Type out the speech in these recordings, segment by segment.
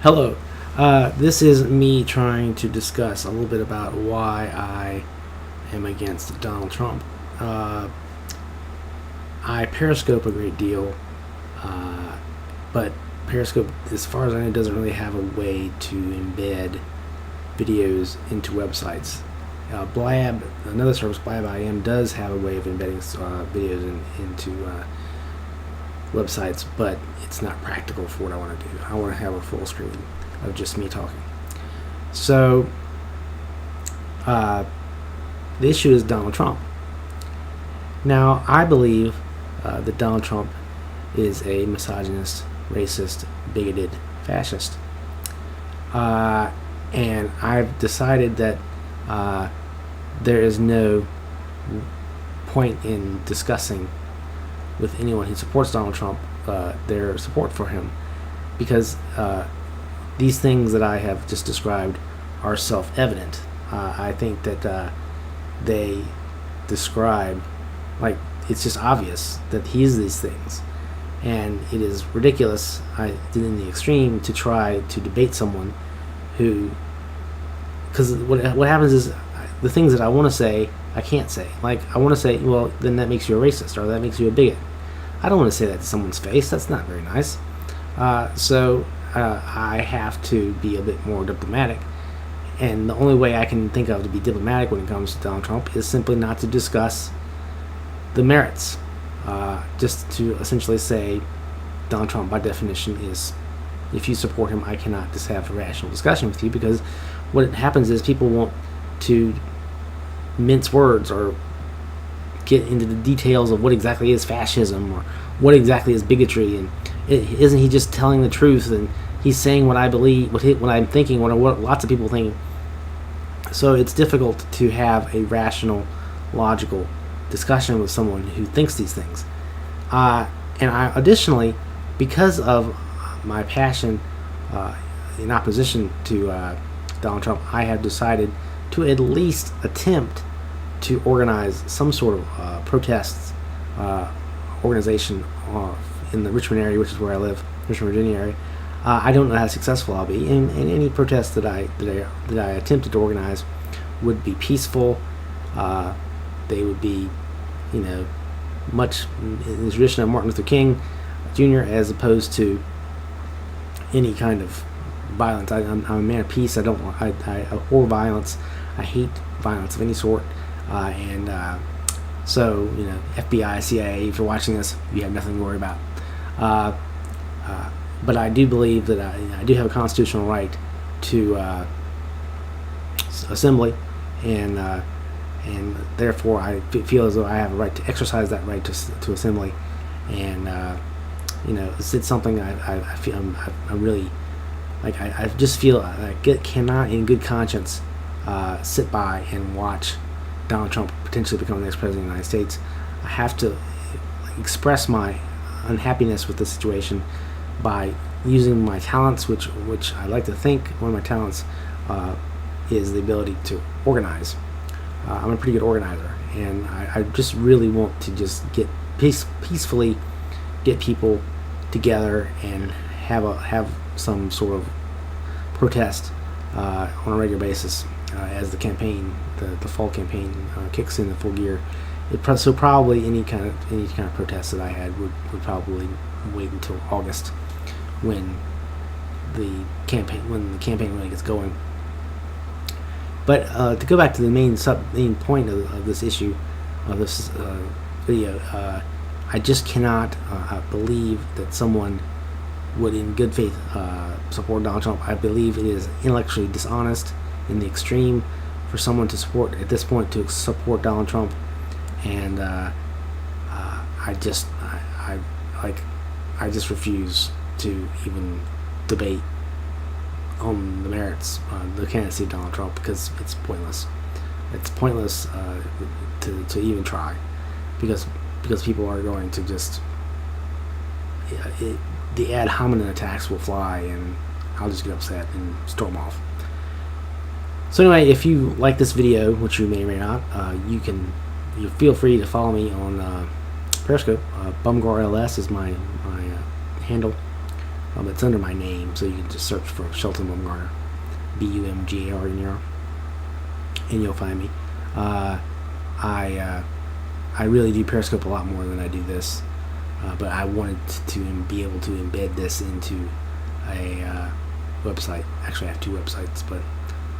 Hello. This is me trying to discuss a little bit about why I am against Donald Trump. I Periscope a great deal, but Periscope, as far as I know, doesn't really have a way to embed videos into websites. Blab, another service, Blab IM, does have a way of embedding videos into websites, but it's not practical for what I want to do. I want to have a full screen of just me talking. So the issue is Donald Trump. Now, I believe that Donald Trump is a misogynist, racist, bigoted fascist. And I've decided that there is no point in discussing with anyone who supports Donald Trump their support for him, because these things that I have just described are self-evident. I think that they describe, like, it's just obvious that he is these things, and it is ridiculous in the extreme to try to debate someone who, because what happens is the things that I want to say I can't say. Like, I want to say, well, then that makes you a racist, or that makes you a bigot. I don't want to say that to someone's face. That's not very nice. So I have to be a bit more diplomatic. And the only way I can think of to be diplomatic when it comes to Donald Trump is simply not to discuss the merits. Just to essentially say, Donald Trump, by definition, is, if you support him, I cannot just have a rational discussion with you, because what happens is people want to mince words or get into the details of what exactly is fascism or what exactly is bigotry, and isn't he just telling the truth, and he's saying what I believe, what I'm thinking, what lots of people think. So it's difficult to have a rational, logical discussion with someone who thinks these things. And I additionally, because of my passion in opposition to Donald Trump, I have decided to at least attempt to organize some sort of protests organization in the Richmond area, which is where I live, Richmond, Virginia area. I don't know how successful I'll be, and any protests that I attempted to organize would be peaceful. They would be, much in the tradition of Martin Luther King Jr., as opposed to any kind of violence. I'm a man of peace. I abhor violence. I hate violence of any sort. So, FBI, CIA, if you're watching this, you have nothing to worry about. But I do believe that I do have a constitutional right to assembly, and therefore I feel as though I have a right to exercise that right to assembly. And it's something I feel I'm really, like, I just feel I cannot in good conscience sit by and watch Donald Trump potentially become the next president of the United States. I have to express my unhappiness with the situation by using my talents, which I like to think one of my talents is the ability to organize. I'm a pretty good organizer, and I just really want to just get peacefully get people together and have some sort of protest on a regular basis as the campaign, the fall campaign kicks in full gear. So probably any kind of protest that I had would probably wait until August, when the campaign really gets going. But to go back to the main point of this issue, of this video, I just cannot believe that someone would in good faith support Donald Trump. I believe it is intellectually dishonest in the extreme for someone to support, at this point, to support Donald Trump. And I just refuse to even debate on the merits the candidacy of Donald Trump, because it's pointless. It's pointless to even try, because people are going to just the ad hominem attacks will fly, and I'll just get upset and storm off. So anyway, if you like this video, which you may or may not, you feel free to follow me on Periscope. BumgarLS is my handle. It's under my name, so you can just search for Shelton Bumgarner, Bumgar, and you'll find me. I really do Periscope a lot more than I do this, but I wanted to be able to embed this into a website. Actually, I have 2 websites, but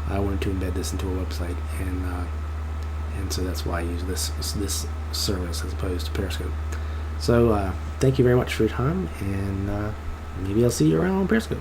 I wanted to embed this into a website, and so that's why I use this service as opposed to Periscope. So thank you very much for your time, and maybe I'll see you around on Periscope.